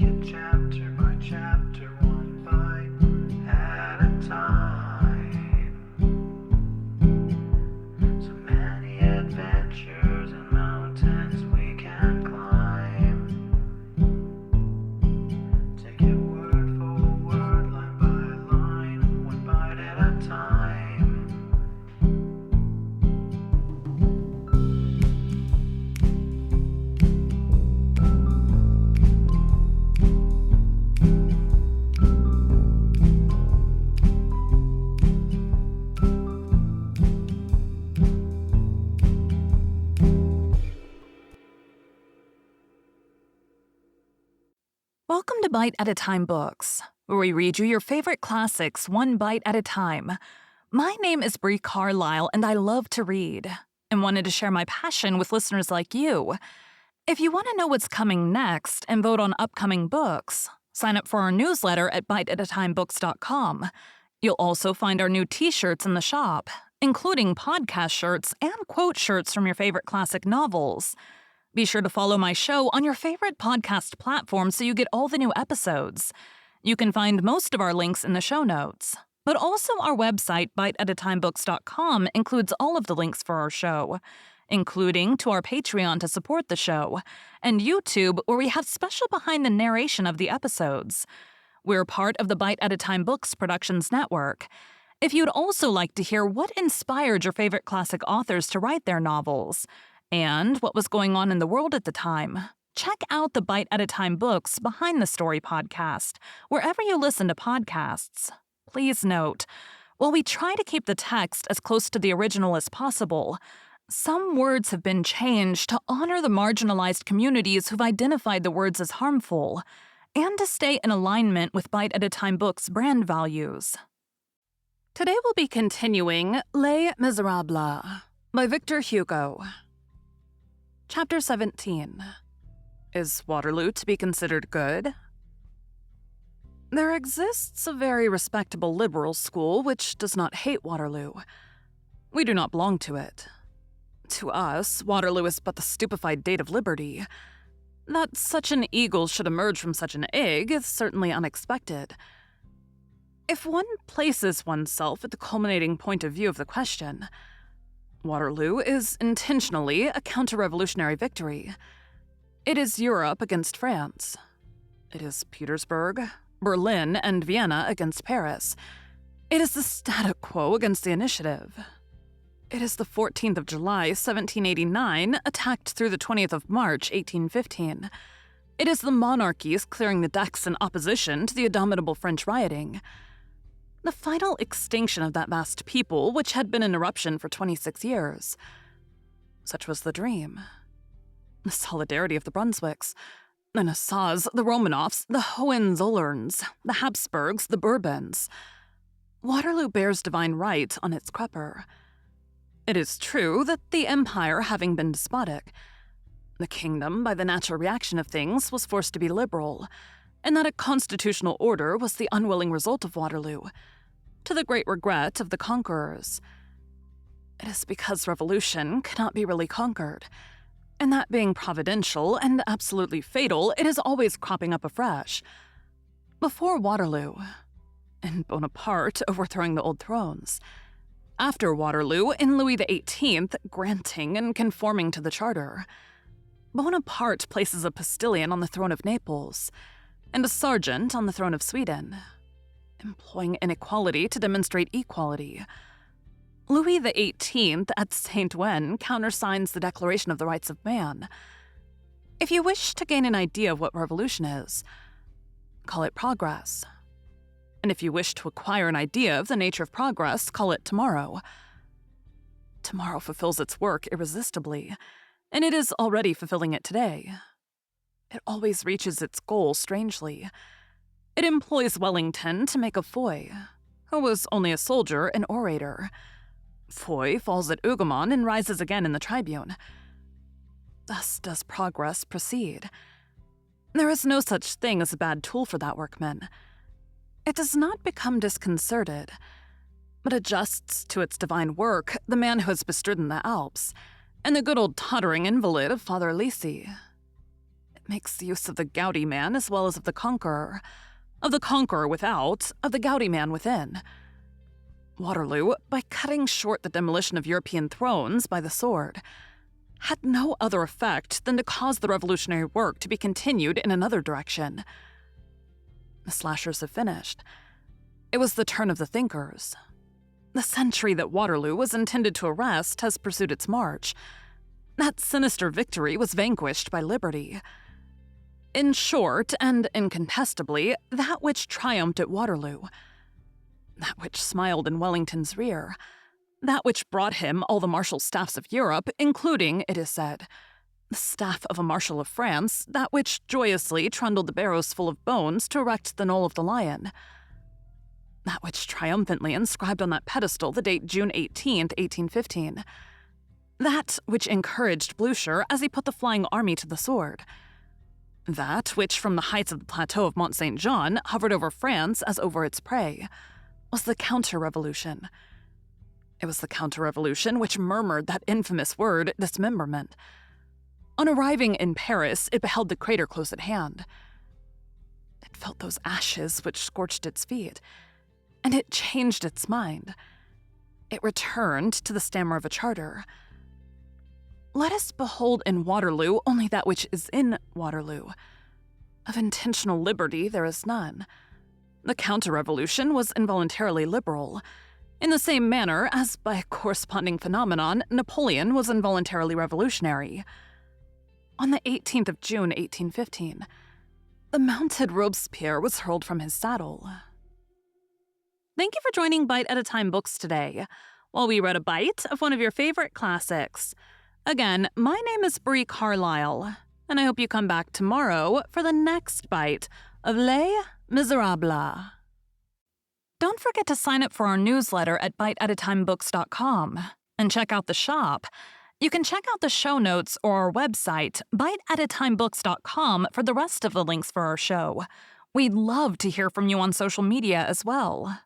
it chapter by chapter, one bite at a time. So many adventures and mountains we can climb. Take it word for word, line by line, one bite at a time. Welcome to Bite at a Time Books, where we read you your favorite classics one bite at a time. My name is Bree Carlile, and I love to read, and wanted to share my passion with listeners like you. If you want to know what's coming next and vote on upcoming books, sign up for our newsletter at biteatatimebooks.com. You'll also find our new t-shirts in the shop, including podcast shirts and quote shirts from your favorite classic novels. Be sure to follow my show on your favorite podcast platform so you get all the new episodes. You can find most of our links in the show notes, but also our website, biteatatimebooks.com, includes all of the links for our show, including to our Patreon to support the show, and YouTube, where we have special behind the narration of the episodes. We're part of the Bite at a Time Books Productions Network. If you'd also like to hear what inspired your favorite classic authors to write their novels, and what was going on in the world at the time, check out the Bite at a Time Books Behind the Story podcast, wherever you listen to podcasts. Please note, while we try to keep the text as close to the original as possible, some words have been changed to honor the marginalized communities who've identified the words as harmful, and to stay in alignment with Bite at a Time Books' brand values. Today we'll be continuing Les Miserables by Victor Hugo. Chapter 17. Is Waterloo to be considered good? There exists a very respectable liberal school which does not hate Waterloo. We do not belong to it. To us, Waterloo is but the stupefied date of liberty. That such an eagle should emerge from such an egg is certainly unexpected. If one places oneself at the culminating point of view of the question, Waterloo is intentionally a counter-revolutionary victory. It is Europe against France. It is Petersburg, Berlin, and Vienna against Paris. It is the statu quo against the initiative. It is the 14th of July, 1789, attacked through the 20th of March, 1815. It is the monarchies clearing the decks in opposition to the abominable French rioting. The final extinction of that vast people, which had been in eruption for 26 years. Such was the dream. The solidarity of the Brunswicks, the Nassau's, the Romanovs, the Hohenzollerns, the Habsburgs, the Bourbons. Waterloo bears divine right on its crupper. It is true that the empire having been despotic, the kingdom, by the natural reaction of things, was forced to be liberal, and that a constitutional order was the unwilling result of Waterloo, to the great regret of the conquerors. It is because revolution cannot be really conquered, and that being providential and absolutely fatal, it is always cropping up afresh. Before Waterloo, in Bonaparte overthrowing the old thrones. After Waterloo, in Louis XVIII granting and conforming to the charter. Bonaparte places a postilion on the throne of Naples, and a sergeant on the throne of Sweden, employing inequality to demonstrate equality. Louis XVIII at Saint-Ouen countersigns the Declaration of the Rights of Man. If you wish to gain an idea of what revolution is, call it progress. And if you wish to acquire an idea of the nature of progress, call it tomorrow. Tomorrow fulfills its work irresistibly, and it is already fulfilling it today. It always reaches its goal strangely. It employs Wellington to make of Foy, who was only a soldier and orator. Foy falls at Hougoumont and rises again in the tribune. Thus does progress proceed. There is no such thing as a bad tool for that workman. It does not become disconcerted, but adjusts to its divine work the man who has bestridden the Alps, and the good old tottering invalid of Father Lisi. It makes use of the gouty man as well as of the conqueror without, of the gouty man within. Waterloo, by cutting short the demolition of European thrones by the sword, had no other effect than to cause the revolutionary work to be continued in another direction. The slashers have finished. It was the turn of the thinkers. The century that Waterloo was intended to arrest has pursued its march. That sinister victory was vanquished by liberty. In short, and incontestably, that which triumphed at Waterloo, that which smiled in Wellington's rear, that which brought him all the martial staffs of Europe, including, it is said, the staff of a marshal of France, that which joyously trundled the barrows full of bones to erect the knoll of the lion, that which triumphantly inscribed on that pedestal the date June 18th, 1815, that which encouraged Blucher as he put the flying army to the sword, that which from the heights of the plateau of Mont Saint Jean hovered over France as over its prey, was the counter-revolution. It was the counter-revolution which murmured that infamous word, dismemberment. On arriving in Paris, it beheld the crater close at hand. It felt those ashes which scorched its feet, and it changed its mind. It returned to the stammer of a charter. Let us behold in Waterloo only that which is in Waterloo. Of intentional liberty there is none. The counter-revolution was involuntarily liberal, in the same manner as, by a corresponding phenomenon, Napoleon was involuntarily revolutionary. On the 18th of June, 1815, the mounted Robespierre was hurled from his saddle. Thank you for joining Bite at a Time Books today, while we read a bite of one of your favorite classics. Again, my name is Bree Carlile, and I hope you come back tomorrow for the next bite of Les Miserables. Don't forget to sign up for our newsletter at biteatatimebooks.com and check out the shop. You can check out the show notes or our website, biteatatimebooks.com, for the rest of the links for our show. We'd love to hear from you on social media as well.